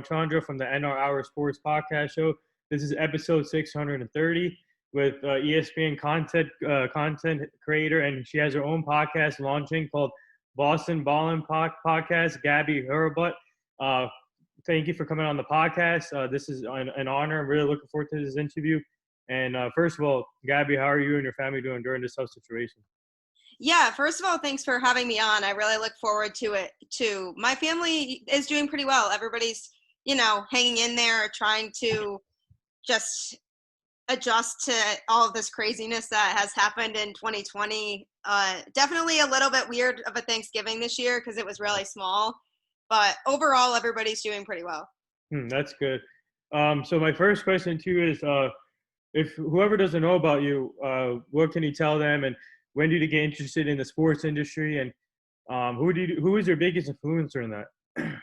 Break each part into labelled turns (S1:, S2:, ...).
S1: Chandra from the NR Hour Sports Podcast Show. This is episode 630 with ESPN content creator, and she has her own podcast launching called Boston Ballin' Podcast. Gabby Hurlbut. Thank you for coming on the podcast. This is an honor. I'm really looking forward to this interview. And first of all, Gabby, how are you and your family doing during this tough situation?
S2: Yeah, first of all, thanks for having me on. I really look forward to it too. My family is doing pretty well. Everybody's, hanging in there, trying to just adjust to all of this craziness that has happened in 2020. Definitely a little bit weird of a Thanksgiving this year because it was really small. But overall, everybody's doing pretty well.
S1: That's good. So my first question to you is, if whoever doesn't know about you, what can you tell them, and when did you get interested in the sports industry, and who is your biggest influencer in that?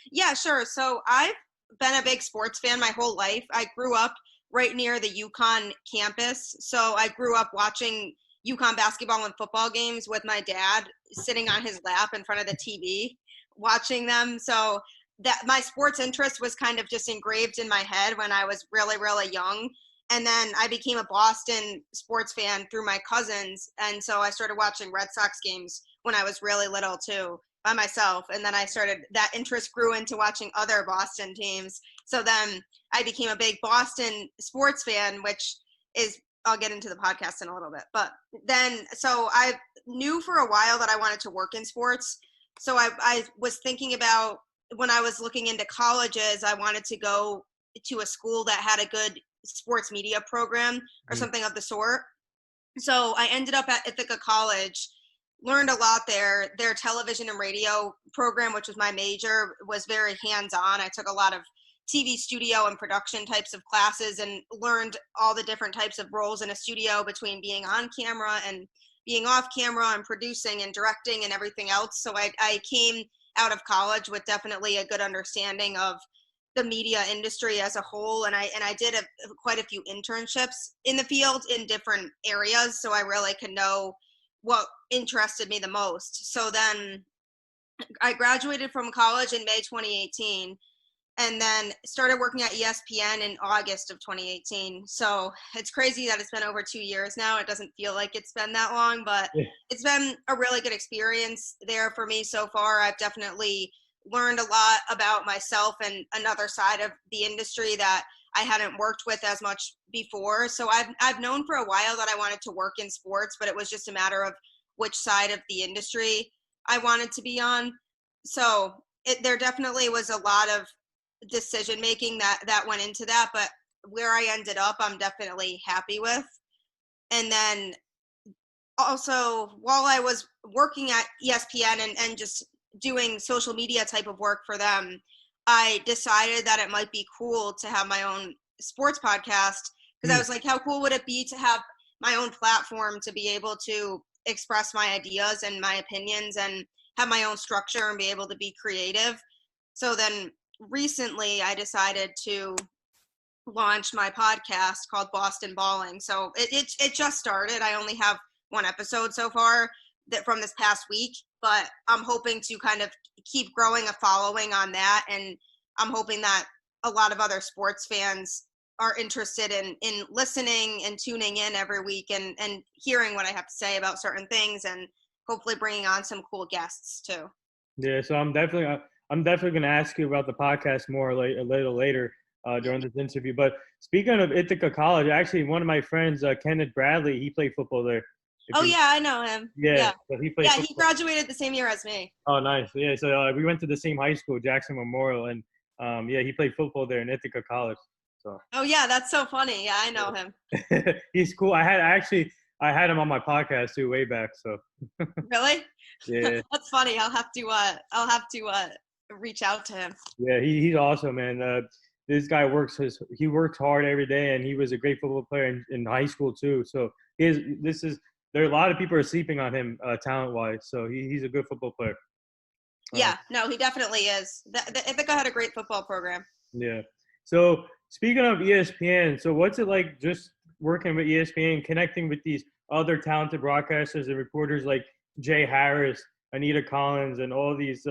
S2: Yeah, sure. So I've been a big sports fan my whole life. I grew up right near the UConn campus, so I grew up watching UConn basketball and football games with my dad sitting on his lap in front of the TV, watching them. So that my sports interest was kind of just engraved in my head when I was really, really young. And then I became a Boston sports fan through my cousins. And so I started watching Red Sox games when I was really little too, by myself. And then that interest grew into watching other Boston teams. So then I became a big Boston sports fan, which is, I'll get into the podcast in a little bit. But then, so I knew for a while that I wanted to work in sports. So I was thinking about, when I was looking into colleges, I wanted to go to a school that had a good sports media program or something of the sort. So I ended up at Ithaca College, learned a lot there. Their television and radio program, which was my major, was very hands-on. I took a lot of TV studio and production types of classes and learned all the different types of roles in a studio, between being on camera and being off camera and producing and directing and everything else. So I came out of college with definitely a good understanding of the media industry as a whole, and I did quite a few internships in the field in different areas, so I really could know what interested me the most. So then I graduated from college in May 2018, and then started working at ESPN in August of 2018. So it's crazy that it's been over 2 years now. It doesn't feel like it's been that long, but It's been a really good experience there for me so far. I've definitely learned a lot about myself and another side of the industry that I hadn't worked with as much before. So I've known for a while that I wanted to work in sports, but it was just a matter of which side of the industry I wanted to be on. So there definitely was a lot of decision making that went into that, but where I ended up, I'm definitely happy with. And then also, while I was working at ESPN and just doing social media type of work for them, I decided that it might be cool to have my own sports podcast, because I was like, how cool would it be to have my own platform to be able to express my ideas and my opinions and have my own structure and be able to be creative. So then recently I decided to launch my podcast called Boston Balling. So it just started. I only have one episode so far from this past week, but I'm hoping to kind of keep growing a following on that. And I'm hoping that a lot of other sports fans are interested in listening and tuning in every week and hearing what I have to say about certain things, and hopefully bringing on some cool guests too.
S1: Yeah, so I'm definitely going to ask you about the podcast more a little later during this interview. But speaking of Ithaca College, actually one of my friends, Kenneth Bradley, he played football there.
S2: Yeah, I know him.
S1: Yeah. So he played football.
S2: He graduated the same year as me.
S1: Oh, nice. Yeah, so we went to the same high school, Jackson Memorial, and he played football there in Ithaca College. So.
S2: Oh yeah, that's so funny. Yeah, I know him.
S1: He's cool. I had him on my podcast too way back. So.
S2: Really?
S1: Yeah.
S2: That's funny. I'll have to reach out to him.
S1: Yeah, he's awesome, man. This guy works hard every day, and he was a great football player in high school too. So there are a lot of people are sleeping on him talent wise. So he's a good football player.
S2: Yeah, no, he definitely is. Ithaca had a great football program.
S1: Yeah. So speaking of ESPN, so what's it like just working with ESPN, connecting with these other talented broadcasters and reporters like Jay Harris, Anita Collins, and all these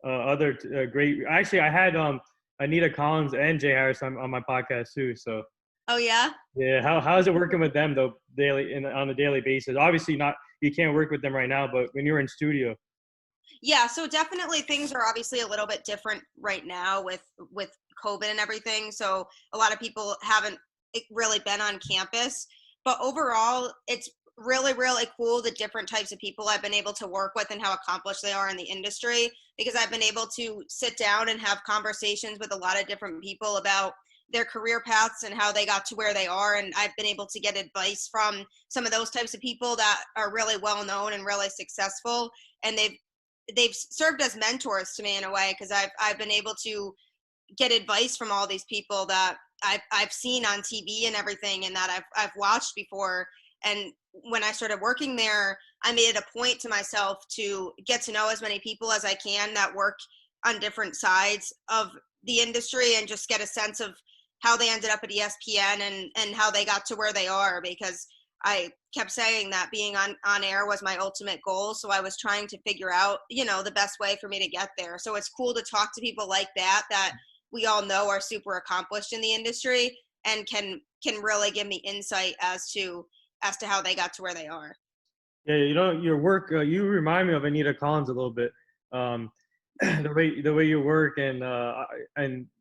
S1: other great. Actually, I had Anita Collins and Jay Harris on my podcast too. So
S2: Oh yeah.
S1: yeah, how is it working with them though on a daily basis? Obviously not, you can't work with them right now, but when you're in studio.
S2: Yeah, so definitely things are obviously a little bit different right now with COVID and everything. So a lot of people haven't really been on campus, but overall it's really really cool the different types of people I've been able to work with and how accomplished they are in the industry, because I've been able to sit down and have conversations with a lot of different people about their career paths and how they got to where they are, and I've been able to get advice from some of those types of people that are really well known and really successful, and they've served as mentors to me in a way, because I've been able to get advice from all these people that I've seen on TV and everything, and that I've watched before. And when I started working there, I made it a point to myself to get to know as many people as I can that work on different sides of the industry, and just get a sense of how they ended up at ESPN and how they got to where they are, because I kept saying that being on air was my ultimate goal. So I was trying to figure out, the best way for me to get there. So it's cool to talk to people like that we all know are super accomplished in the industry and can really give me insight as to how they got to where they are.
S1: Yeah, your work, you remind me of Anita Collins a little bit. The way you work, and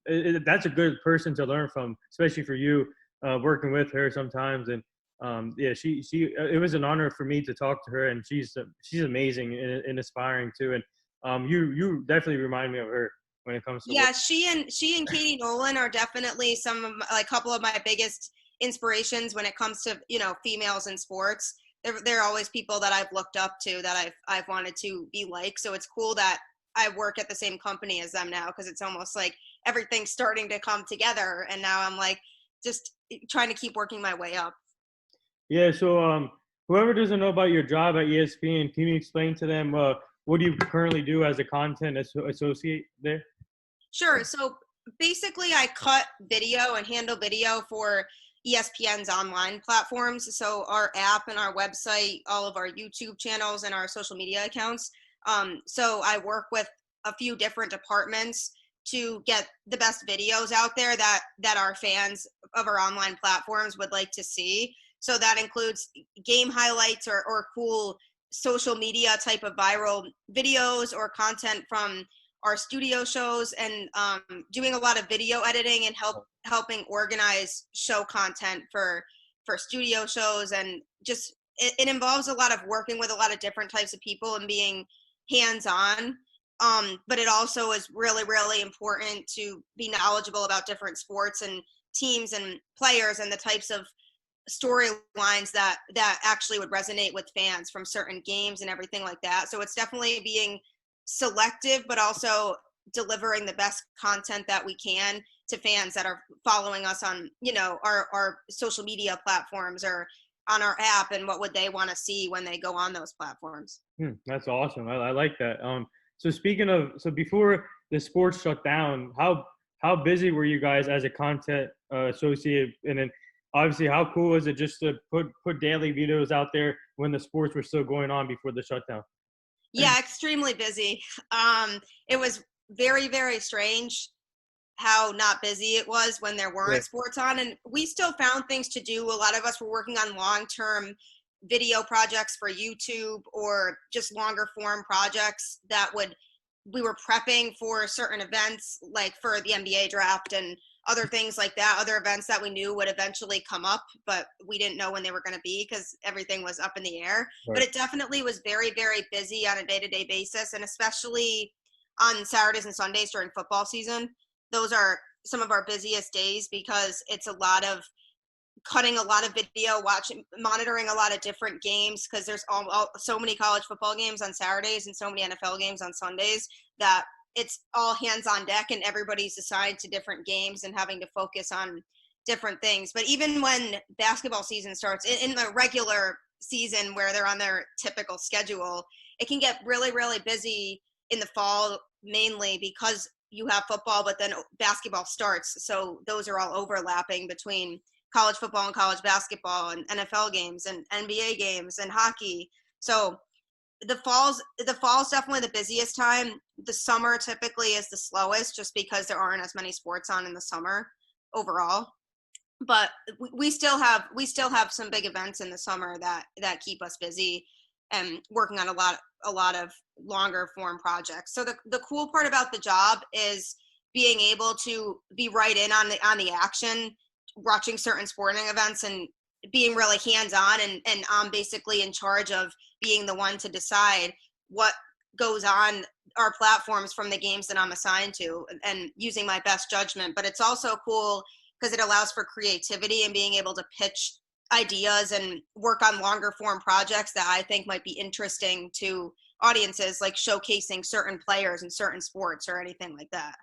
S1: that's a good person to learn from, especially for you, working with her sometimes. And yeah, she it was an honor for me to talk to her, and she's amazing and inspiring too. And you definitely remind me of her when it comes to
S2: Yeah,
S1: work.
S2: she and Katie Nolan are definitely some of like couple of my biggest inspirations when it comes to females in sports. They're always people that I've looked up to, that I've wanted to be like. So it's cool that I work at the same company as them now, because it's almost like everything's starting to come together, and now I'm like just trying to keep working my way up.
S1: Yeah, so whoever doesn't know about your job at ESPN, can you explain to them what do you currently do as a content associate there?
S2: Sure. So basically, I cut video and handle video for ESPN's online platforms. So our app and our website, all of our YouTube channels, and our social media accounts. So I work with a few different departments to get the best videos out there that our fans of our online platforms would like to see. So that includes game highlights or cool social media type of viral videos or content from our studio shows, and doing a lot of video editing and helping organize show content for studio shows. And just it involves a lot of working with a lot of different types of people and being hands-on. But it also is really really important to be knowledgeable about different sports and teams and players and the types of storylines that actually would resonate with fans from certain games and everything like that. So it's definitely being selective, but also delivering the best content that we can to fans that are following us on our social media platforms or on our app, and what would they want to see when they go on those platforms.
S1: That's awesome. I like that. So so before the sports shut down, how busy were you guys as a content associate? And then obviously, how cool is it just to put daily videos out there when the sports were still going on before the shutdown?
S2: Yeah, extremely busy. It was very, very strange how not busy it was when there weren't
S1: Yeah.
S2: sports on, and we still found things to do. A lot of us were working on long-term video projects for YouTube, or just longer form projects we were prepping for certain events, like for the NBA draft and other things like that, other events that we knew would eventually come up, but we didn't know when they were going to be because everything was up in the air.
S1: Right.
S2: But it definitely was very, very busy on a day-to-day basis, and especially on Saturdays and Sundays during football season. Those are some of our busiest days, because it's a lot of cutting a lot of video, monitoring a lot of different games, because there's so many college football games on Saturdays and so many NFL games on Sundays that it's all hands on deck, and everybody's assigned to different games and having to focus on different things. But even when basketball season starts, in the regular season where they're on their typical schedule, it can get really, really busy in the fall, mainly because you have football, but then basketball starts. So those are all overlapping between college football and college basketball and NFL games and NBA games and hockey. So the fall's definitely the busiest time. The summer typically is the slowest, just because there aren't as many sports on in the summer overall. But we still have some big events in the summer that keep us busy and working on a lot of longer form projects. So the cool part about the job is being able to be right in on the action, watching certain sporting events and being really hands-on, and I'm basically in charge of being the one to decide what goes on our platforms from the games that I'm assigned to, and using my best judgment. But it's also cool because it allows for creativity and being able to pitch ideas and work on longer form projects that I think might be interesting to audiences, like showcasing certain players in certain sports or anything like that.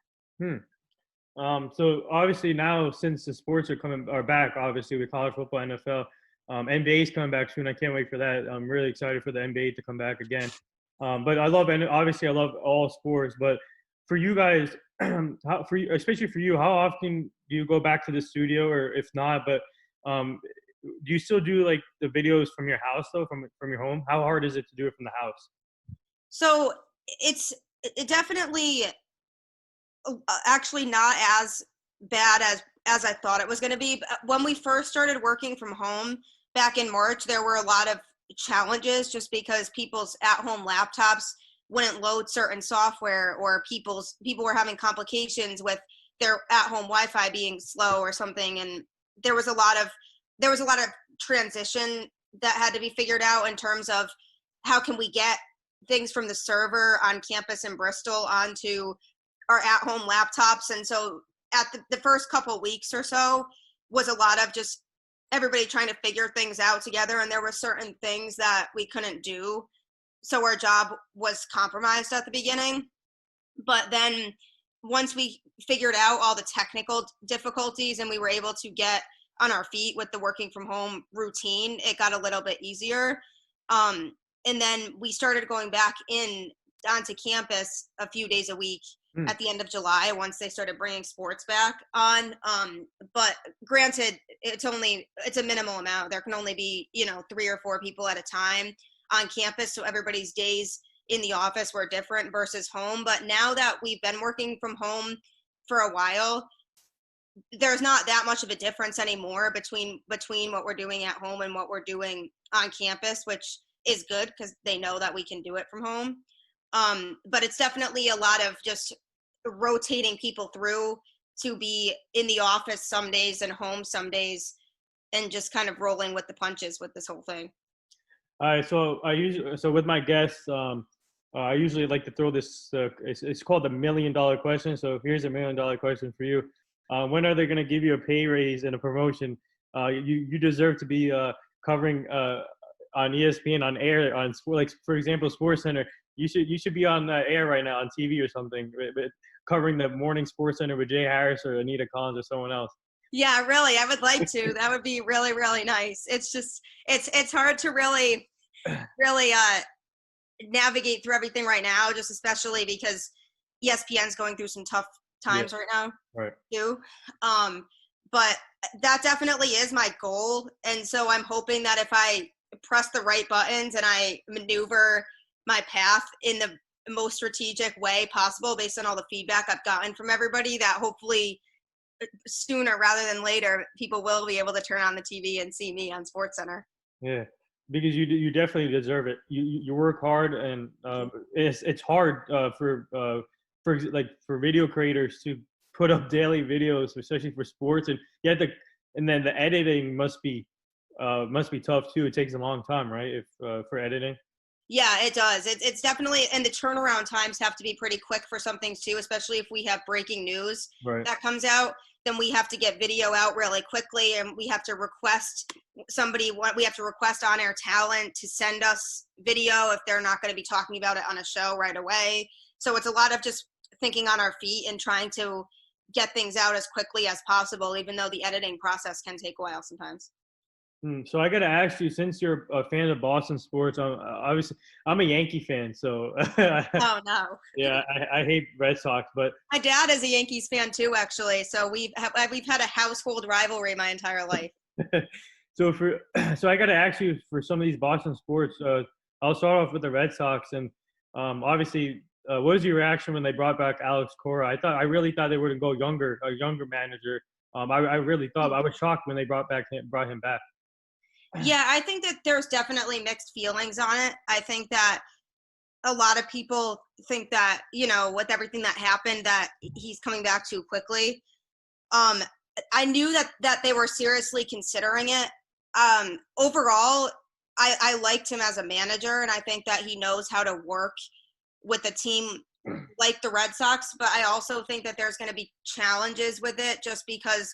S1: So obviously now, since the sports are back, obviously with college football, NFL, NBA is coming back soon. I can't wait for that. I'm really excited for the NBA to come back again. But I love all sports. But for you guys, especially for you, how often do you go back to the studio, or if not, but do you still do like the videos from your house though, from your home? How hard is it to do it from the house?
S2: So it definitely actually not as bad as I thought it was going to be. When we first started working from home back in March, there were a lot of challenges just because people's at-home laptops wouldn't load certain software, or people were having complications with their at-home Wi-Fi being slow or something, and there was a lot of transition that had to be figured out in terms of how can we get things from the server on campus in Bristol onto our at-home laptops. And so at the first couple weeks or so was a lot of just everybody trying to figure things out together, and there were certain things that we couldn't do, so our job was compromised at the beginning. But then once we figured out all the technical difficulties and we were able to get on our feet with the working from home routine, it got a little bit easier. And then we started going back onto campus a few days a week at the end of July, once they started bringing sports back on. But granted, it's a minimal amount. There can only be 3 or 4 people at a time on campus, so everybody's days in the office were different versus home. But now that we've been working from home for a while, there's not that much of a difference anymore between what we're doing at home and what we're doing on campus, which is good because they know that we can do it from home. But it's definitely a lot of just rotating people through to be in the office some days and home some days, and just kind of rolling with the punches with this whole thing.
S1: All right, so with my guests, I usually like to throw this. It's called the $1 million question. So here's a $1 million question for you. When are they going to give you a pay raise and a promotion? You deserve to be covering on ESPN on air on like, for example, SportsCenter. You should be on air right now on TV or something, covering the morning SportsCenter with Jay Harris or Anita Collins or someone else.
S2: Yeah, really, I would like to. That would be really, really nice. It's just it's hard to really navigate through everything right now, just especially because ESPN's going through some tough times right now.
S1: Right.
S2: Too. But that definitely is my goal, and so I'm hoping that if I press the right buttons and I maneuver my path in the most strategic way possible based on all the feedback I've gotten from everybody, that hopefully sooner rather than later people will be able to turn on the TV and see me on SportsCenter.
S1: Yeah, because you definitely deserve it. You work hard, and it's hard for video creators to put up daily videos, especially for sports, and and then the editing must be tough too. It takes a long time, right? If for editing.
S2: Yeah, it does. It's definitely, and the turnaround times have to be pretty quick for some things too, especially if we have breaking news that comes out. Then we have to get video out really quickly, and we have to request on-air talent to send us video if they're not going to be talking about it on a show right away. So it's a lot of just thinking on our feet and trying to get things out as quickly as possible, even though the editing process can take a while sometimes.
S1: So I got to ask you, since you're a fan of Boston sports, obviously I'm a Yankee fan, so.
S2: Oh no.
S1: Yeah, I hate Red Sox, but.
S2: My dad is a Yankees fan too, actually. So we've had a household rivalry my entire life.
S1: So I got to ask you, for some of these Boston sports, I'll start off with the Red Sox, and obviously, what was your reaction when they brought back Alex Cora? I really thought they were going to go a younger manager. I really thought I was shocked when they brought him back.
S2: Yeah, I think that there's definitely mixed feelings on it. I think that a lot of people think that, with everything that happened, that he's coming back too quickly. I knew that they were seriously considering it. Overall, I liked him as a manager, and I think that he knows how to work with a team like the Red Sox, but I also think that there's going to be challenges with it just because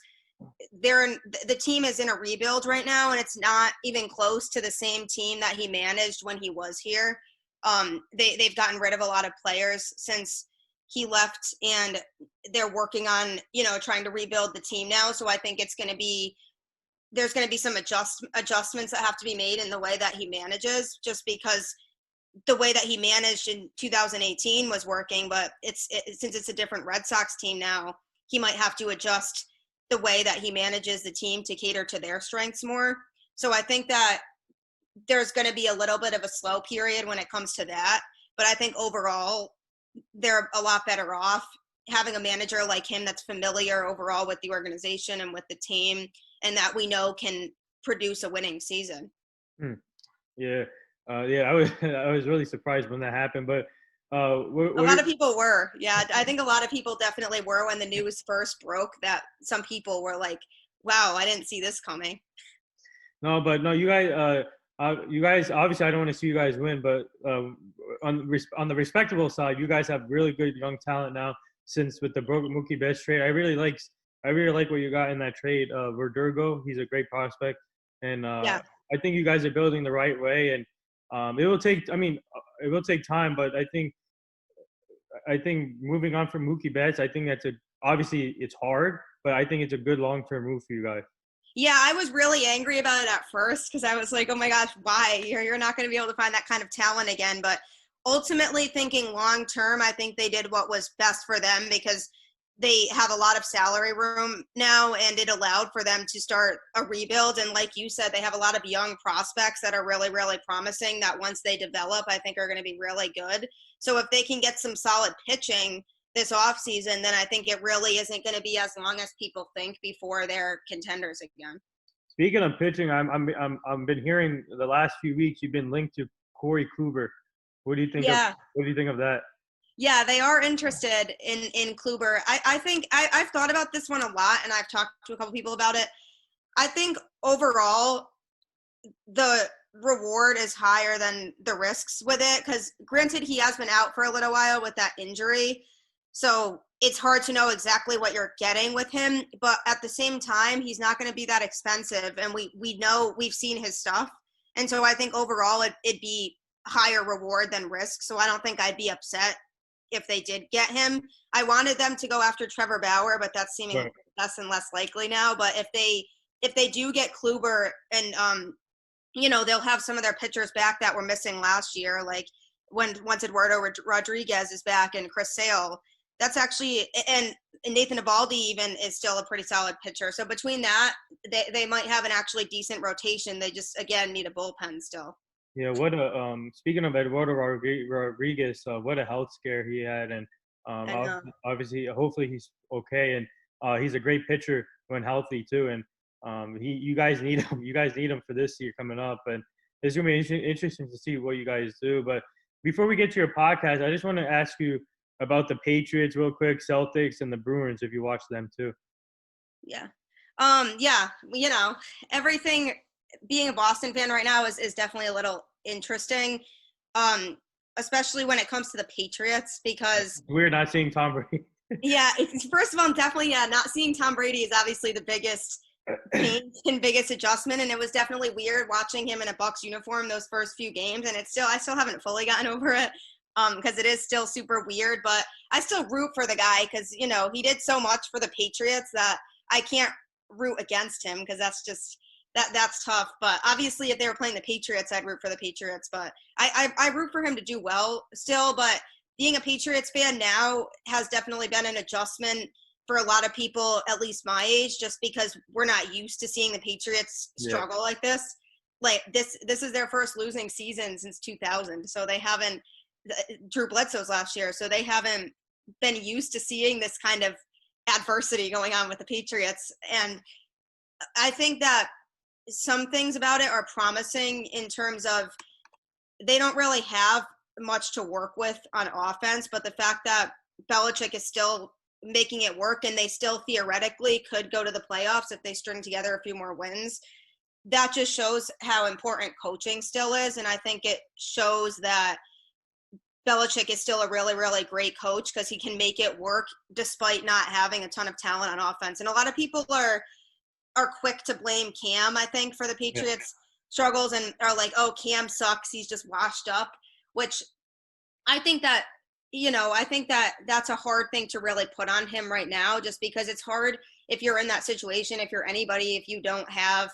S2: the team is in a rebuild right now, and it's not even close to the same team that he managed when he was here. They've gotten rid of a lot of players since he left, and they're working on, trying to rebuild the team now. So I think there's going to be some adjustments that have to be made in the way that he manages, just because the way that he managed in 2018 was working, but since it's a different Red Sox team now, he might have to adjust the way that he manages the team to cater to their strengths more. So I think that there's going to be a little bit of a slow period when it comes to that. But I think overall, they're a lot better off having a manager like him that's familiar overall with the organization and with the team, and that we know can produce a winning season.
S1: Yeah. I was really surprised when that happened, but
S2: a lot of people were. Yeah, I think a lot of people definitely were when the news first broke, that some people were like, wow, I didn't see this coming.
S1: No, you guys, obviously I don't want to see you guys win, but on the respectable side, you guys have really good young talent now. Since with the Mookie Betts trade, I really like what you got in that trade. Verdugo, he's a great prospect, and I think you guys are building the right way. And it will take time, but I think moving on from Mookie Betts, I think obviously it's hard, but I think it's a good long-term move for you guys.
S2: Yeah, I was really angry about it at first because I was like, oh my gosh, why? You're not going to be able to find that kind of talent again. But ultimately, thinking long term, I think they did what was best for them because they have a lot of salary room now, and it allowed for them to start a rebuild. And like you said, they have a lot of young prospects that are really, really promising that once they develop, I think are going to be really good. So if they can get some solid pitching this offseason, then I think it really isn't going to be as long as people think before they're contenders again.
S1: Speaking of pitching, I've been hearing the last few weeks you've been linked to Corey Kluber. What do you think? What do you think of that?
S2: Yeah, they are interested in Kluber. I think I've thought about this one a lot, and I've talked to a couple people about it. I think overall the reward is higher than the risks with it, because granted he has been out for a little while with that injury, so it's hard to know exactly what you're getting with him. But at the same time, he's not going to be that expensive, and we know, we've seen his stuff, and so I think overall it'd be higher reward than risk. So I don't think I'd be upset if they did get him. I wanted them to go after Trevor Bauer, but that's seeming less and less likely now. But if they do get Kluber, and they'll have some of their pitchers back that were missing last year, like once Eduardo Rodriguez is back and Chris Sale, that's actually, and Nathan Eovaldi even is still a pretty solid pitcher. So between that, they might have an actually decent rotation. They just, again, need a bullpen still.
S1: Yeah, speaking of Eduardo Rodriguez, what a health scare he had, and obviously, hopefully he's okay, and he's a great pitcher when healthy too, and you guys need him. You guys need him for this year coming up, and it's gonna be interesting to see what you guys do. But before we get to your podcast, I just want to ask you about the Patriots real quick, Celtics, and the Bruins, if you watch them too.
S2: Yeah, everything. Being a Boston fan right now is definitely a little interesting, especially when it comes to the Patriots, because
S1: we're not seeing Tom Brady.
S2: Yeah, first of all, definitely, not seeing Tom Brady is obviously the biggest change and biggest adjustment, and it was definitely weird watching him in a Bucs uniform those first few games, and I still haven't fully gotten over it, because it is still super weird, but I still root for the guy because, he did so much for the Patriots that I can't root against him, because that's just that's tough. But obviously if they were playing the Patriots, I'd root for the Patriots, but I root for him to do well still. But being a Patriots fan now has definitely been an adjustment for a lot of people, at least my age, just because we're not used to seeing the Patriots struggle like this. like this is their first losing season since 2000. So they haven't, Drew Bledsoe's last year, so they haven't been used to seeing this kind of adversity going on with the Patriots. And I think that some things about it are promising in terms of they don't really have much to work with on offense, but the fact that Belichick is still making it work and they still theoretically could go to the playoffs if they string together a few more wins, that just shows how important coaching still is. And I think it shows that Belichick is still a really, really great coach because he can make it work despite not having a ton of talent on offense. And a lot of people are quick to blame Cam, I think, for the Patriots' struggles and are like, oh, Cam sucks. He's just washed up, which I think that, I think that that's a hard thing to really put on him right now, just because it's hard if you're in that situation, if you're anybody, if you don't have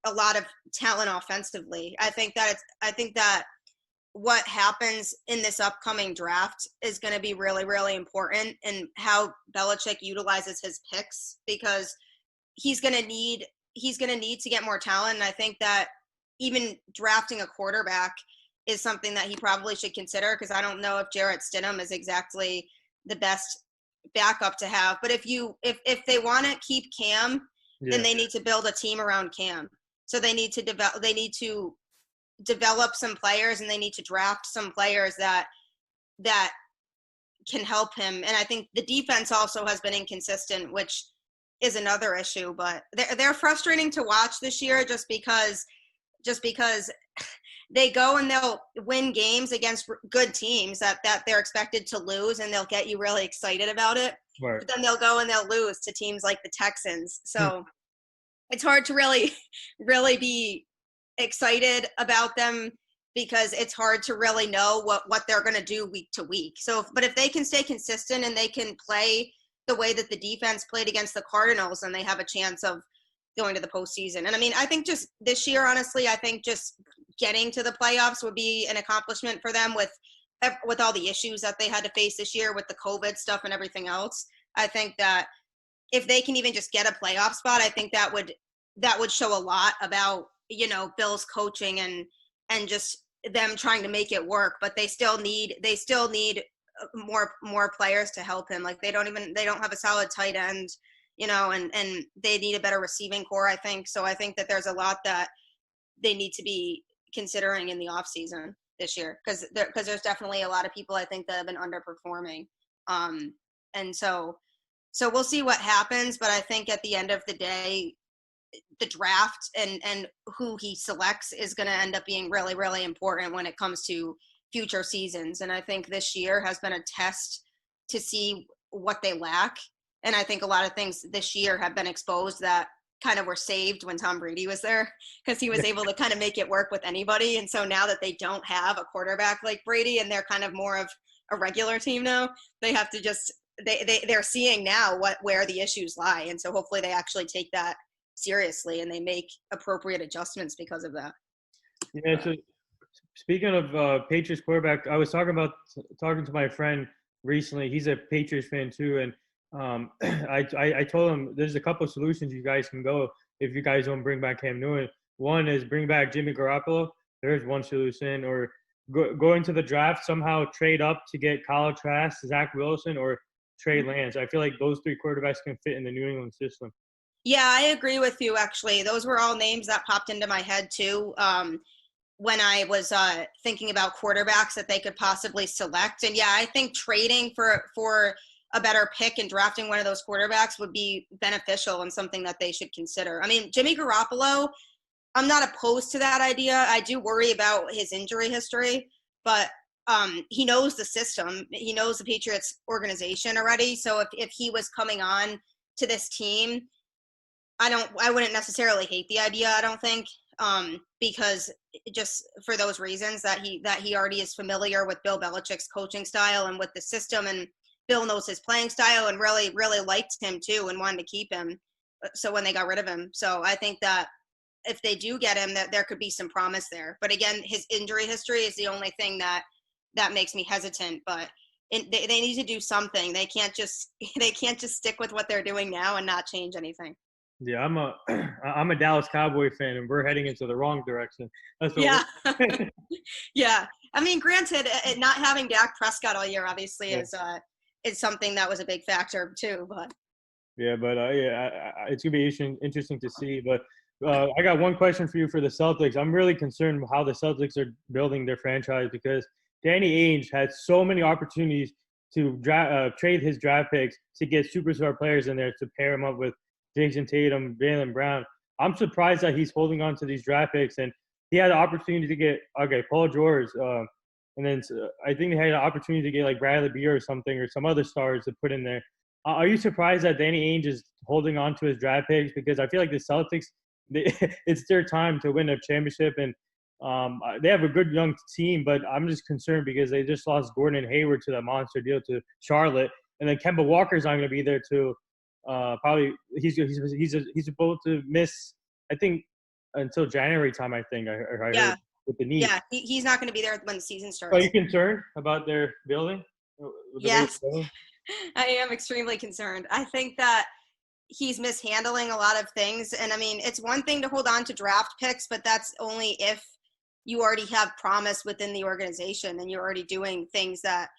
S2: a lot of talent offensively. I think that what happens in this upcoming draft is going to be really, really important, and how Belichick utilizes his picks, because he's going to need to get more talent. And I think that even drafting a quarterback is something that he probably should consider, because I don't know if Jarrett Stidham is exactly the best backup to have. But if they want to keep Cam, then they need to build a team around Cam. So they need to develop some players, and they need to draft some players that can help him. And I think the defense also has been inconsistent, which is another issue. But they're frustrating to watch this year, just because they go and they'll win games against good teams that they're expected to lose, and they'll get you really excited about it. Right. But then they'll go and they'll lose to teams like the Texans. So it's hard to really be excited about them, because it's hard to really know what they're going to do week to week. So, but if they can stay consistent and they can play the way that the defense played against the Cardinals, then they have a chance of going to the postseason. And I mean, I think just this year, honestly, I think just getting to the playoffs would be an accomplishment for them with all the issues that they had to face this year with the COVID stuff and everything else. I think that if they can even just get a playoff spot, I think that would show a lot about, Bill's coaching and just them trying to make it work. But they still need more players to help him. Like they don't have a solid tight end, and they need a better receiving core, I think. So I think that there's a lot that they need to be considering in the off season this year, because there's definitely a lot of people I think that have been underperforming. And so we'll see what happens. But I think at the end of the day, the draft and who he selects is going to end up being really, really important when it comes to future seasons. And I think this year has been a test to see what they lack. And I think a lot of things this year have been exposed that kind of were saved when Tom Brady was there, because he was able to kind of make it work with anybody. And so now that they don't have a quarterback like Brady, and they're kind of more of a regular team now, they have to just they're seeing now where the issues lie. And so hopefully they actually take that seriously and they make appropriate adjustments because of that.
S1: Yeah. So speaking of Patriots quarterback, I was talking to my friend recently. He's a Patriots fan too, and I told him there's a couple of solutions you guys can go if you guys don't bring back Cam Newton. One is bring back Jimmy Garoppolo. There's one solution. Or go into the draft, somehow trade up to get Kyle Trask, Zach Wilson, or Trey Lance. I feel like those three quarterbacks can fit in the New England system.
S2: Yeah, I agree with you, actually. Those were all names that popped into my head, too, when I was thinking about quarterbacks that they could possibly select. And, yeah, I think trading for a better pick and drafting one of those quarterbacks would be beneficial and something that they should consider. I mean, Jimmy Garoppolo, I'm not opposed to that idea. I do worry about his injury history, but he knows the system. He knows the Patriots organization already. So if he was coming on to this team, I wouldn't necessarily hate the idea, I don't think, because just for those reasons that he already is familiar with Bill Belichick's coaching style and with the system, and Bill knows his playing style and really, really liked him too and wanted to keep him. So when they got rid of him. So I think that if they do get him, that there could be some promise there. But again, his injury history is the only thing that makes me hesitant. But they need to do something. They can't just stick with what they're doing now and not change anything.
S1: Yeah, I'm a Dallas Cowboy fan, and we're heading into the wrong direction. That's what
S2: Yeah.
S1: we're
S2: Yeah. I mean, granted, not having Dak Prescott all year obviously
S1: yeah.
S2: is something that was a big factor too. But
S1: Yeah, but it's gonna be interesting to see. But I got one question for you for the Celtics. I'm really concerned how the Celtics are building their franchise because Danny Ainge had so many opportunities to trade his draft picks to get superstar players in there to pair him up with Jason Tatum, Jaylen Brown. I'm surprised that he's holding on to these draft picks, and he had the opportunity to get Paul George, and then I think they had an opportunity to get like Bradley Beal or something or some other stars to put in there. Are you surprised that Danny Ainge is holding on to his draft picks? Because I feel like the Celtics, it's their time to win a championship, and they have a good young team. But I'm just concerned because they just lost Gordon Hayward to that monster deal to Charlotte, and then Kemba Walker's not going to be there too. Probably he's supposed to miss, I think, until January time. I think I
S2: yeah,
S1: heard with the knee.
S2: yeah, he's not going to be there when the season starts.
S1: Are you concerned about their building?
S2: Yes, I am extremely concerned. I think that he's mishandling a lot of things. And I mean, it's one thing to hold on to draft picks, but that's only if you already have promise within the organization and you're already doing things that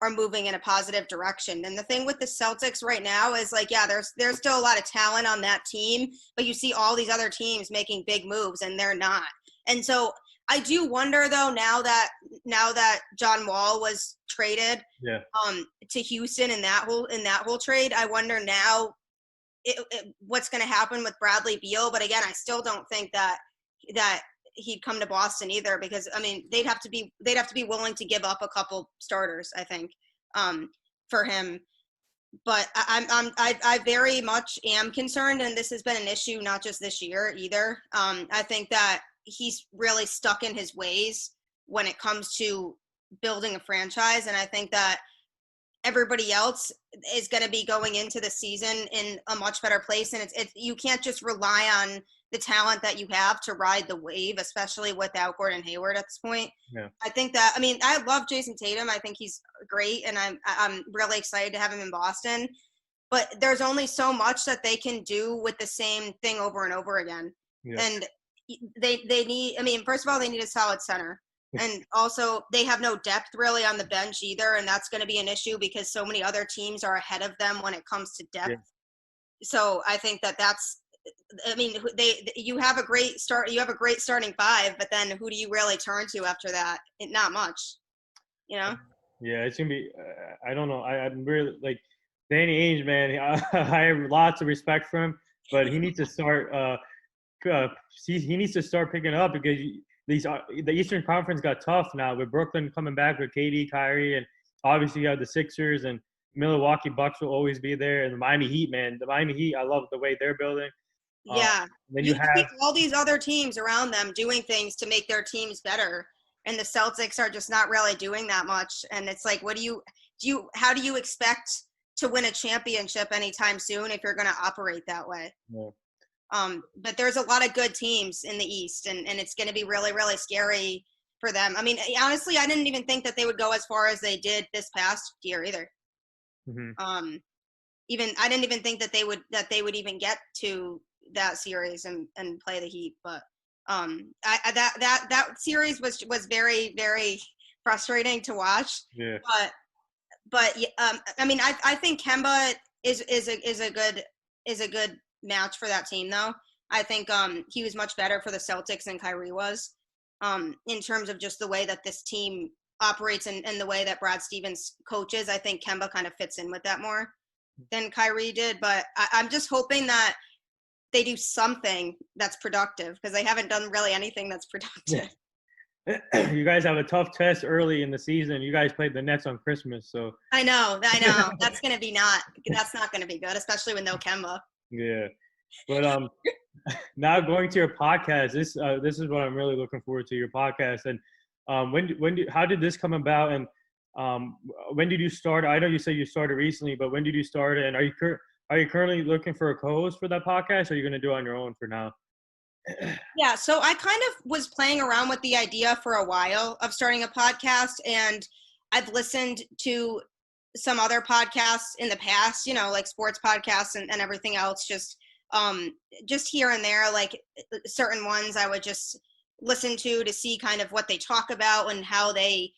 S2: are moving in a positive direction. And the thing with the Celtics right now is like, yeah, there's still a lot of talent on that team, but you see all these other teams making big moves and they're not. And so I do wonder though, now that John Wall was traded to Houston in that whole trade, I wonder now what's going to happen with Bradley Beal. But again, I still don't think that he'd come to Boston either, because I mean they'd have to be willing to give up a couple starters, I think, for him. But I very much am concerned, and this has been an issue not just this year either. I think that he's really stuck in his ways when it comes to building a franchise, and I think that everybody else is going to be going into the season in a much better place. And it's you can't just rely on the talent that you have to ride the wave, especially without Gordon Hayward at this point.
S1: Yeah.
S2: I think that, I mean, I love Jason Tatum. I think he's great, and I'm really excited to have him in Boston. But there's only so much that they can do with the same thing over and over again.
S1: Yeah.
S2: And they need, I mean, first of all, they need a solid center. And also, they have no depth really on the bench either, and that's going to be an issue because so many other teams are ahead of them when it comes to depth. Yeah. So I think that's, I mean, you have a great start. You have a great starting five, but then who do you really turn to after that? Not much, you know. Yeah,
S1: it's gonna be. I don't know. I'm really like Danny Ainge, man. I have lots of respect for him, but he needs to start. He needs to start picking up because the Eastern Conference got tough now with Brooklyn coming back with KD, Kyrie, and obviously you have the Sixers and Milwaukee Bucks will always be there, and the Miami Heat, man. The Miami Heat, I love the way they're building.
S2: Yeah, then you have all these other teams around them doing things to make their teams better, and the Celtics are just not really doing that much. And it's like, what how do you expect to win a championship anytime soon if you're going to operate that way? Yeah. But there's a lot of good teams in the East, and it's going to be really, really scary for them. I mean, honestly, I didn't even think that they would go as far as they did this past year either. Mm-hmm. I didn't even think that they would even get to that series and play the Heat. But that series was very, very frustrating to watch. Yeah. But I mean, I think Kemba is a good match for that team, though. I think he was much better for the Celtics than Kyrie was, in terms of just the way that this team operates and the way that Brad Stevens coaches. I think Kemba kind of fits in with that more than Kyrie did. But I'm just hoping that they do something that's productive, because they haven't done really anything that's productive.
S1: Yeah. You guys have a tough test early in the season. You guys played the Nets on Christmas, so
S2: I know. That's not gonna be good, especially with no Kemba.
S1: Yeah, but now going to your podcast, this is what I'm really looking forward to, your podcast. And how did this come about, and when did you start? I know you said you started recently, but when did you start? And are you currently looking for a co-host for that podcast, or are you going to do it on your own for now?
S2: Yeah, so I kind of was playing around with the idea for a while of starting a podcast, and I've listened to some other podcasts in the past, like sports podcasts and everything else, just just here and there, like certain ones I would just listen to see kind of what they talk about and how they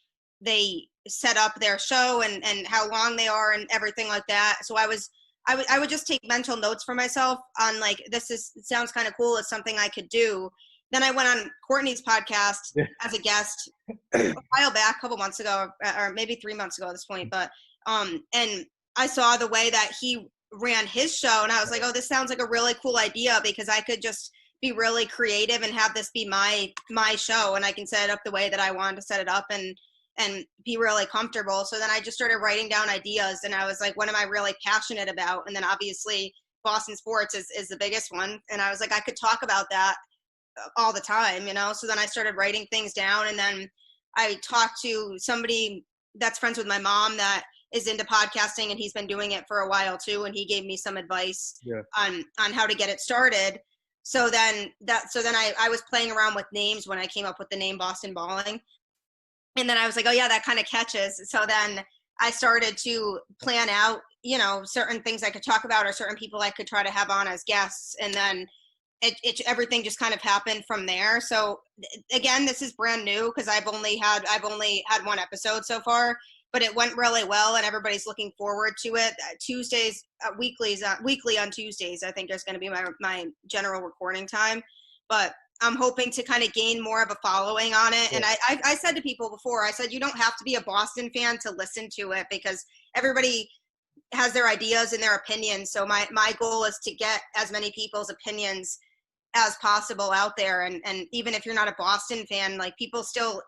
S2: set up their show and how long they are and everything like that. So I would just take mental notes for myself on like, it sounds kind of cool. It's something I could do. Then I went on Courtney's podcast as a guest a while back, a couple months ago, or maybe 3 months ago at this point. But and I saw the way that he ran his show, and I was like, oh, this sounds like a really cool idea, because I could just be really creative and have this be my show, and I can set it up the way that I want to set it up and be really comfortable. So then I just started writing down ideas, and I was like, what am I really passionate about? And then obviously Boston sports is the biggest one. And I was like, I could talk about that all the time, So then I started writing things down, and then I talked to somebody that's friends with my mom that is into podcasting, and he's been doing it for a while too. And he gave me some advice on how to get it started. So then I was playing around with names when I came up with the name Boston Balling. And then I was like, oh yeah, that kind of catches. So then I started to plan out, certain things I could talk about or certain people I could try to have on as guests. And then everything just kind of happened from there. So again, this is brand new because I've only had one episode so far, but it went really well and everybody's looking forward to it. Tuesdays, weekly on Tuesdays, I think is going to be my general recording time, but I'm hoping to kind of gain more of a following on it. And I said to people before, I said, you don't have to be a Boston fan to listen to it, because everybody has their ideas and their opinions. So my goal is to get as many people's opinions as possible out there. And even if you're not a Boston fan, like, people still,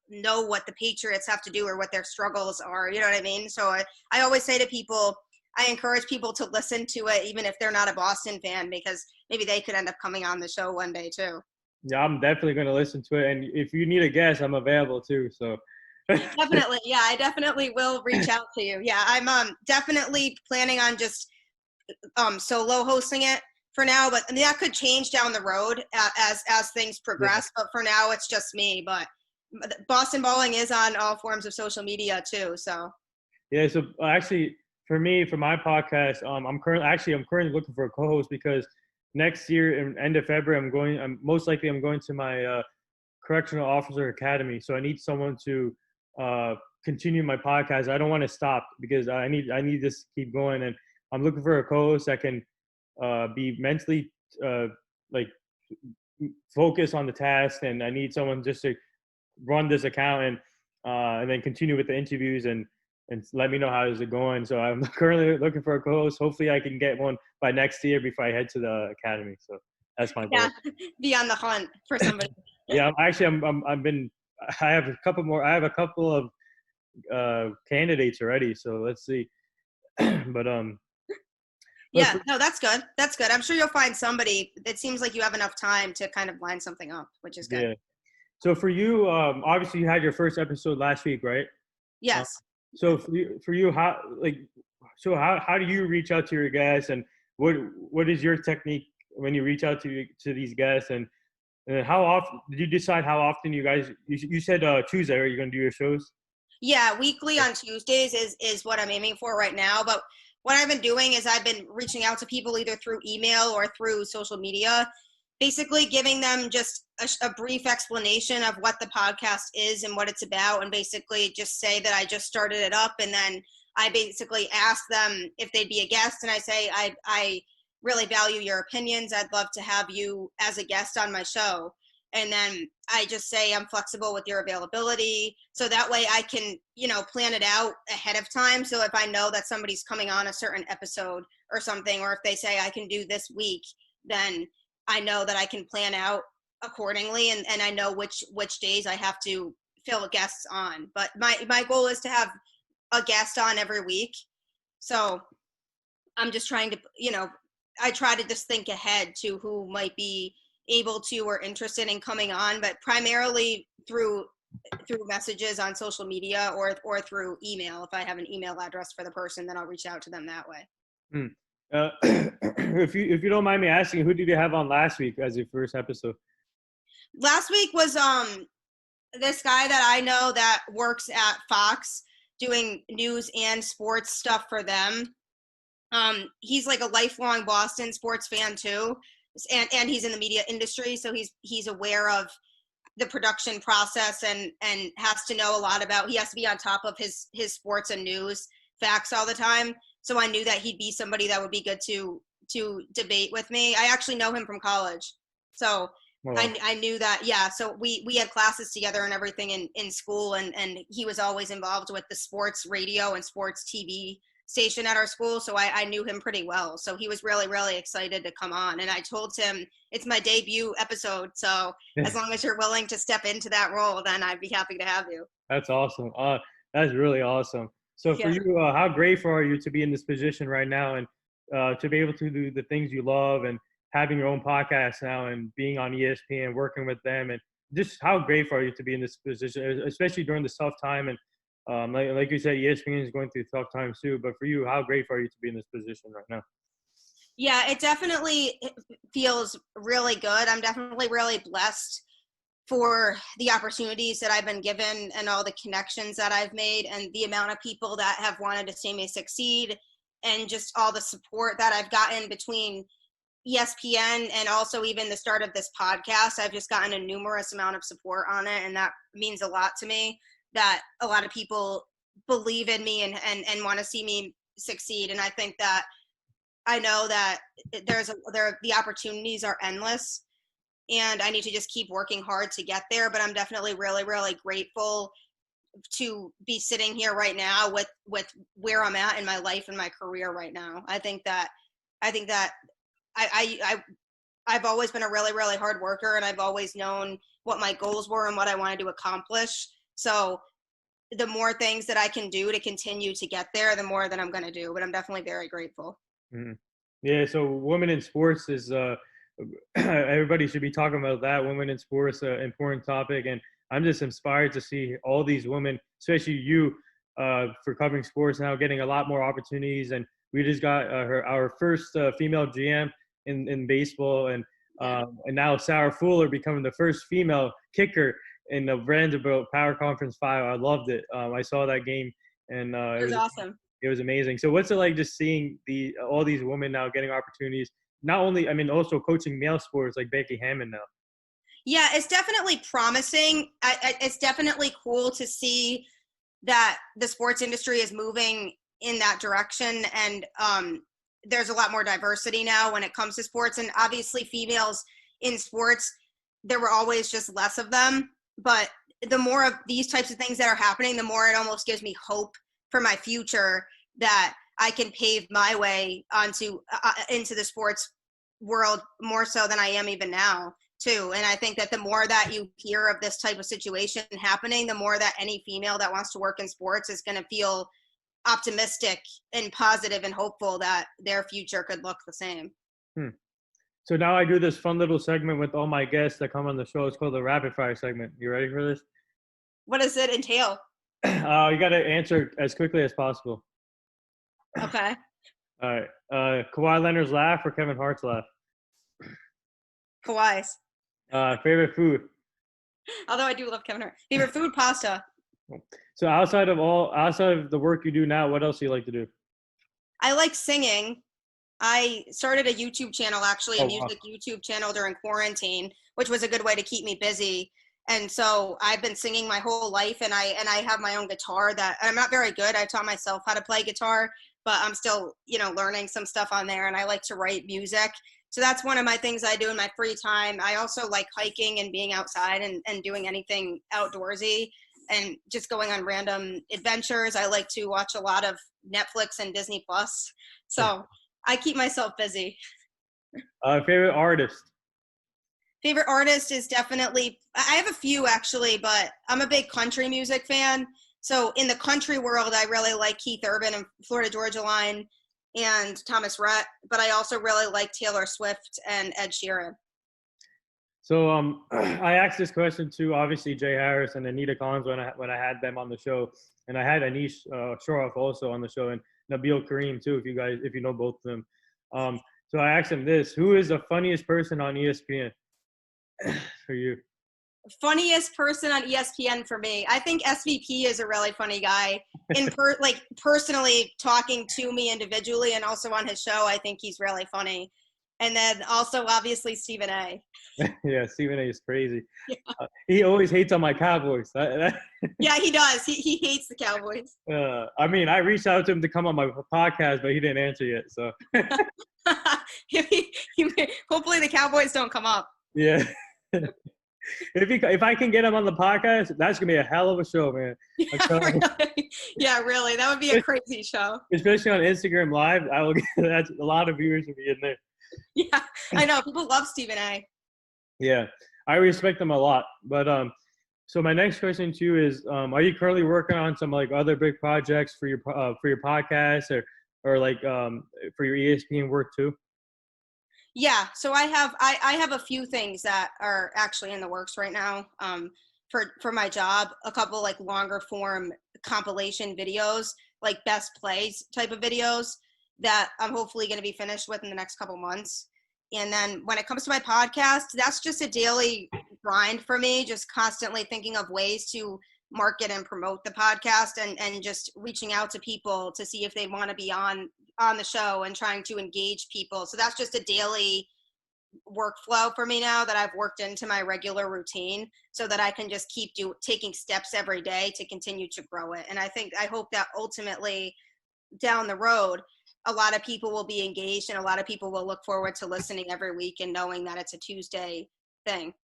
S2: know what the Patriots have to do or what their struggles are. You know what I mean? So I always say to people, I encourage people to listen to it, even if they're not a Boston fan, because maybe they could end up coming on the show one day too.
S1: Yeah, I'm definitely going to listen to it. And if you need a guest, I'm available too. So
S2: definitely. Yeah, I definitely will reach out to you. Yeah, I'm definitely planning on just solo hosting it for now, but that could change down the road as things progress. Yeah. But for now, it's just me. But Boston Balling is on all forms of social media too. So
S1: yeah. So actually, for me, for my podcast, I'm currently looking for a co-host, because next year in end of February, I'm most likely going to my correctional officer academy. So I need someone to continue my podcast. I don't want to stop, because I need this to keep going, and I'm looking for a co-host that can be mentally focus on the task, and I need someone just to run this account and then continue with the interviews and let me know how is it going. So I'm currently looking for a co-host. Hopefully I can get one by next year before I head to the academy. So that's my goal.
S2: Yeah, be on the hunt for somebody.
S1: Yeah, I have a couple of candidates already. So let's see. But
S2: yeah, no, that's good. That's good. I'm sure you'll find somebody. It seems like you have enough time to kind of line something up, which is good.
S1: Yeah. So for you, obviously you had your first episode last week, right?
S2: Yes.
S1: So for you, how do you reach out to your guests, and what is your technique when you reach out to these guests, and how often did you decide how often you guys? You said Tuesday, are you going to do your shows?
S2: Yeah, weekly on Tuesdays is what I'm aiming for right now. But what I've been doing is I've been reaching out to people either through email or through social media, basically giving them just a brief explanation of what the podcast is and what it's about, and basically just say that I just started it up, and then I basically ask them if they'd be a guest, and I say I really value your opinions. I'd love to have you as a guest on my show. And then I just say I'm flexible with your availability, so that way I can, plan it out ahead of time. So if I know that somebody's coming on a certain episode or something, or if they say I can do this week, then I know that I can plan out accordingly, and I know which days I have to fill guests on. But my goal is to have a guest on every week. So I'm just trying to, I try to just think ahead to who might be able to or interested in coming on, but primarily through messages on social media or through email. If I have an email address for the person, then I'll reach out to them that way.
S1: If you don't mind me asking, who did you have on last week as your first episode?
S2: Last week was this guy that I know that works at Fox doing news and sports stuff for them. He's like a lifelong Boston sports fan too, and he's in the media industry, so he's aware of the production process and has to know a lot about. He has to be on top of his sports and news facts all the time. So I knew that he'd be somebody that would be good to debate with me. I actually know him from college, so I knew that. Yeah, so we had classes together and everything in school, and he was always involved with the sports radio and sports TV station at our school, so I knew him pretty well. So he was really, really excited to come on, and I told him it's my debut episode, so as long as you're willing to step into that role, then I'd be happy to have you.
S1: That's awesome. That's really awesome. So for
S2: Yeah.
S1: you, how grateful are you to be in this position right now and to be able to do the things you love and having your own podcast now and being on ESPN, working with them, and just how grateful are you to be in this position, especially during this tough time? And like you said, ESPN is going through tough times too. But for you, how grateful are you to be in this position right now?
S2: Yeah, it definitely feels really good. I'm definitely really blessed for the opportunities that I've been given and all the connections that I've made and the amount of people that have wanted to see me succeed and just all the support that I've gotten between ESPN and also even the start of this podcast. I've just gotten a numerous amount of support on it, and that means a lot to me, that a lot of people believe in me and want to see me succeed. And I think that I know that the opportunities are endless, and I need to just keep working hard to get there. But I'm definitely really, really grateful to be sitting here right now with where I'm at in my life and my career right now. I think that I've always been a really, really hard worker, and I've always known what my goals were and what I wanted to accomplish. So the more things that I can do to continue to get there, the more that I'm going to do. But I'm definitely very grateful.
S1: Mm-hmm. Yeah. So women in sports is everybody should be talking about that. Women in sports, important topic, and I'm just inspired to see all these women, especially you, for covering sports now, getting a lot more opportunities. And we just got our first female GM in baseball, and now Sarah Fuller becoming the first female kicker in the Vanderbilt Power Conference 5. I loved it. I saw that game, and
S2: It was awesome.
S1: It was amazing. So what's it like just seeing all these women now getting opportunities? Not only, I mean, also coaching male sports like Becky Hammond now.
S2: Yeah, it's definitely promising. It's definitely cool to see that the sports industry is moving in that direction, and there's a lot more diversity now when it comes to sports. And obviously females in sports, there were always just less of them, but the more of these types of things that are happening, the more it almost gives me hope for my future that I can pave my way onto into the sports world more so than I am even now too. And I think that the more that you hear of this type of situation happening, the more that any female that wants to work in sports is going to feel optimistic and positive and hopeful that their future could look the same.
S1: So now I do this fun little segment with all my guests that come on the show. It's called the rapid fire segment. You ready for this?
S2: What does it entail?
S1: You got to answer as quickly as possible.
S2: Okay.
S1: All right. Kawhi Leonard's laugh or Kevin Hart's laugh?
S2: Kawhi's.
S1: Favorite food?
S2: Although I do love Kevin Hart. Favorite food? Pasta.
S1: So outside of the work you do now, what else do you like to do?
S2: I like singing. I started a YouTube channel, actually, a music
S1: Wow.
S2: YouTube channel during quarantine, which was a good way to keep me busy. And so I've been singing my whole life, and I have my own guitar that I'm not very good. I taught myself how to play guitar, but I'm still, learning some stuff on there, and I like to write music. So that's one of my things I do in my free time. I also like hiking and being outside and doing anything outdoorsy and just going on random adventures. I like to watch a lot of Netflix and Disney Plus. So I keep myself busy.
S1: Favorite artist?
S2: Favorite artist is definitely, I have a few actually, but I'm a big country music fan. So in the country world, I really like Keith Urban and Florida Georgia Line and Thomas Rhett, but I also really like Taylor Swift and Ed Sheeran.
S1: So I asked this question to obviously Jay Harris and Anita Collins when I had them on the show, and I had Anish Shoroff also on the show, and Nabil Kareem too, if you know both of them. So I asked him this: who is the funniest person on ESPN for you?
S2: Funniest person on ESPN for me. I think SVP is a really funny guy. Personally talking to me individually and also on his show, I think he's really funny. And then also obviously Stephen A.
S1: Yeah, Stephen A is crazy.
S2: Yeah,
S1: He always hates on my Cowboys.
S2: yeah, he does. He hates the Cowboys.
S1: I mean, I reached out to him to come on my podcast, but he didn't answer yet. So
S2: Hopefully the Cowboys don't come up.
S1: yeah. If I can get him on the podcast, that's gonna be a hell of a show, man.
S2: Really. Yeah, really. That would be a crazy show.
S1: Especially on Instagram Live, I will get that's a lot of viewers will be in there.
S2: Yeah, I know. People love Stephen A.
S1: Yeah, I respect them a lot. But so my next question to you is, are you currently working on some like other big projects for your podcast or like for your ESPN work too?
S2: Yeah, so I have a few things that are actually in the works right now. For my job, a couple like longer form compilation videos, like best plays type of videos that I'm hopefully going to be finished with in the next couple months. And then when it comes to my podcast, that's just a daily grind for me, just constantly thinking of ways to market and promote the podcast and just reaching out to people to see if they want to be on the show and trying to engage people. So that's just a daily workflow for me now that I've worked into my regular routine so that I can just keep taking steps every day to continue to grow it. And I hope that ultimately down the road, a lot of people will be engaged and a lot of people will look forward to listening every week and knowing that it's a Tuesday thing.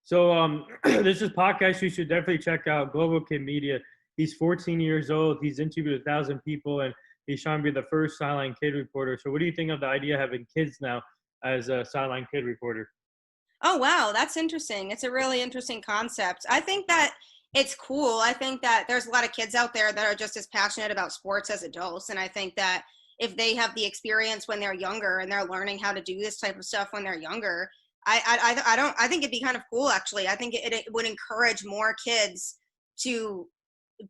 S1: So this is podcast you should definitely check out, Global Kid Media. He's 14 years old. He's interviewed 1,000 people, and he's trying to be the first sideline kid reporter. So what do you think of the idea of having kids now as a sideline kid reporter?
S2: Oh, wow. That's interesting. It's a really interesting concept. I think that it's cool. I think that there's a lot of kids out there that are just as passionate about sports as adults. And I think that if they have the experience when they're younger and they're learning how to do this type of stuff when they're younger, I think it'd be kind of cool, actually. I think it would encourage more kids to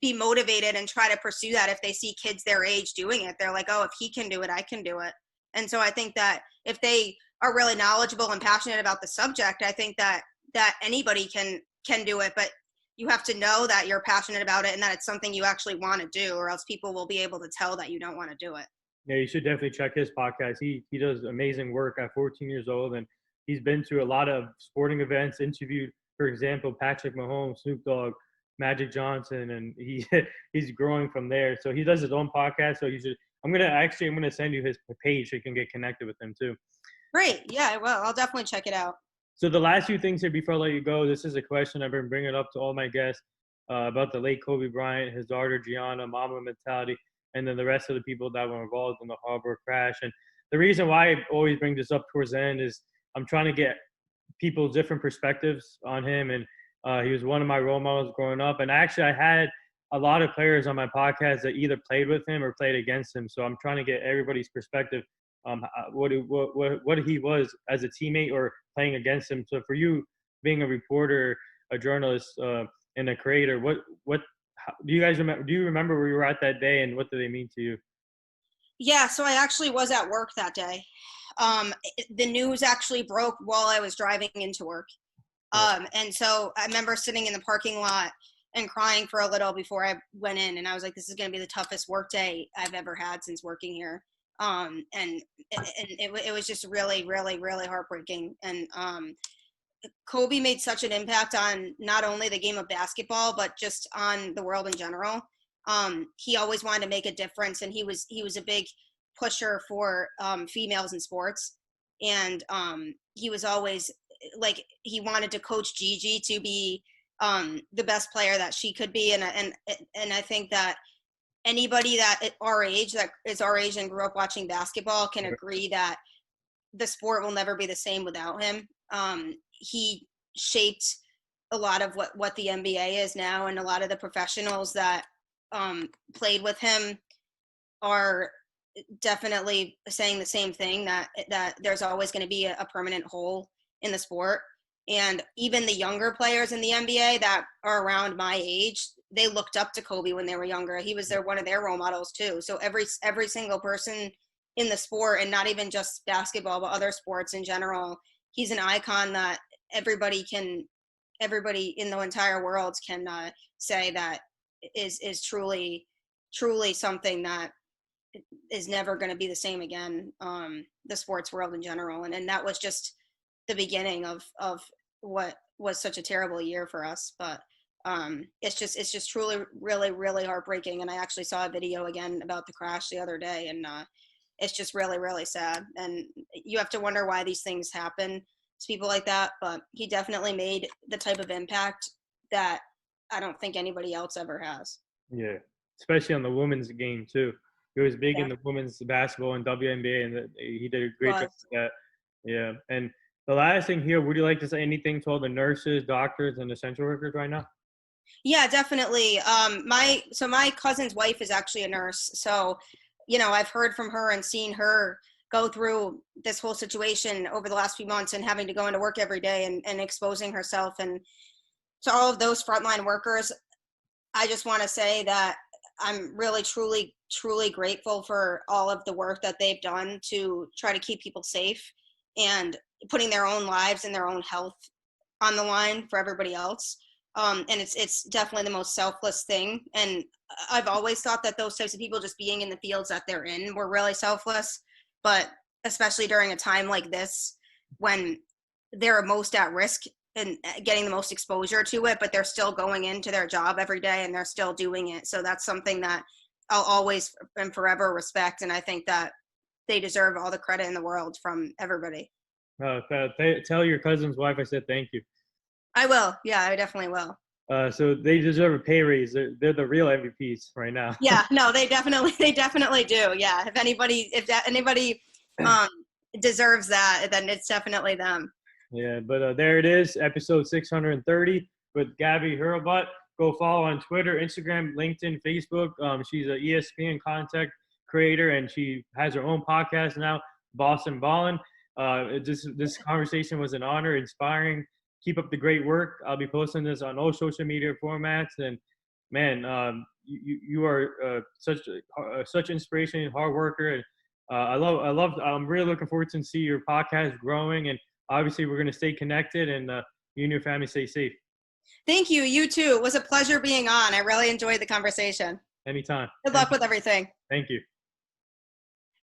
S2: be motivated and try to pursue that. If they see kids their age doing it, they're like, oh, if he can do it, I can do it. And so I think that if they are really knowledgeable and passionate about the subject, I think that anybody can do it, but you have to know that you're passionate about it and that it's something you actually want to do, or else people will be able to tell that you don't want to do it.
S1: Yeah, you should definitely check his podcast. He does amazing work at 14 years old, and he's been to a lot of sporting events, interviewed, for example, Patrick Mahomes, Snoop Dogg, Magic Johnson, and he's growing from there. So he does his own podcast. So you should. I'm gonna send you his page so you can get connected with him too.
S2: Great. Yeah, I will. I'll definitely check it out.
S1: So the last few things here before I let you go, this is a question I've been bringing up to all my guests about the late Kobe Bryant, his daughter Gianna, Mamba mentality, and then the rest of the people that were involved in the harbor crash. And the reason why I always bring this up towards the end is I'm trying to get people's different perspectives on him. And he was one of my role models growing up. And actually, I had a lot of players on my podcast that either played with him or played against him. So I'm trying to get everybody's perspective, what he was as a teammate or playing against him. So for you, being a reporter, a journalist, and a creator, do you guys remember? Do you remember where you were at that day, and what do they mean to you?
S2: Yeah, so I actually was at work that day. The news actually broke while I was driving into work. And so I remember sitting in the parking lot and crying for a little before I went in. And I was like, this is going to be the toughest work day I've ever had since working here. And it was just really, really, really heartbreaking. And Kobe made such an impact on not only the game of basketball, but just on the world in general. He always wanted to make a difference, and he was a big pusher for females in sports. And he was always like, he wanted to coach Gigi to be the best player that she could be. And I think that anybody that is our age and grew up watching basketball can agree that the sport will never be the same without him. He shaped a lot of what the NBA is now, and a lot of the professionals that played with him are definitely saying the same thing, that there's always going to be a permanent hole in the sport. And even the younger players in the NBA that are around my age, they looked up to Kobe when they were younger. He was one of their role models too. So every single person in the sport, and not even just basketball, but other sports in general, he's an icon that everybody can everybody in the entire world can say that is truly something that is never going to be the same again. The sports world in general, and that was just the beginning of what was such a terrible year for us. But it's just truly really heartbreaking. And I actually saw a video again about the crash the other day, and it's just really sad. And you have to wonder why these things happen to people like that. But he definitely made the type of impact that I don't think anybody else ever has.
S1: Yeah, especially on the women's game too. He was big in the women's basketball and WNBA, and he did a great job with that. Yeah, and the last thing here, would you like to say anything to all the nurses, doctors, and essential workers right now?
S2: Yeah, definitely. My cousin's wife is actually a nurse, so I've heard from her and seen her go through this whole situation over the last few months and having to go into work every day and exposing herself. And to all of those frontline workers, I just want to say that I'm really, truly grateful for all of the work that they've done to try to keep people safe and putting their own lives and their own health on the line for everybody else. And it's definitely the most selfless thing. And I've always thought that those types of people just being in the fields that they're in were really selfless, but especially during a time like this when they're most at risk and getting the most exposure to it, but they're still going into their job every day and they're still doing it. So that's something that I'll always and forever respect. And I think that they deserve all the credit in the world from everybody.
S1: Tell your cousin's wife I said thank you.
S2: I will. Yeah, I definitely will.
S1: So they deserve a pay raise. They're the real MVPs right now.
S2: Yeah, no, they definitely do. Yeah, if anybody deserves that, then it's definitely them.
S1: Yeah, but there it is, episode 630 with Gabby Hurlbut. Go follow on Twitter, Instagram, LinkedIn, Facebook. She's an ESPN content creator, and she has her own podcast now, Boston Ballin'. This conversation was an honor, inspiring. Keep up the great work. I'll be posting this on all social media formats. And man, you are such inspiration, hard worker. And I'm really looking forward to see your podcast growing. And obviously, we're going to stay connected, and you and your family stay safe.
S2: Thank you. You too. It was a pleasure being on. I really enjoyed the conversation.
S1: Anytime.
S2: Good luck with everything.
S1: Thank you.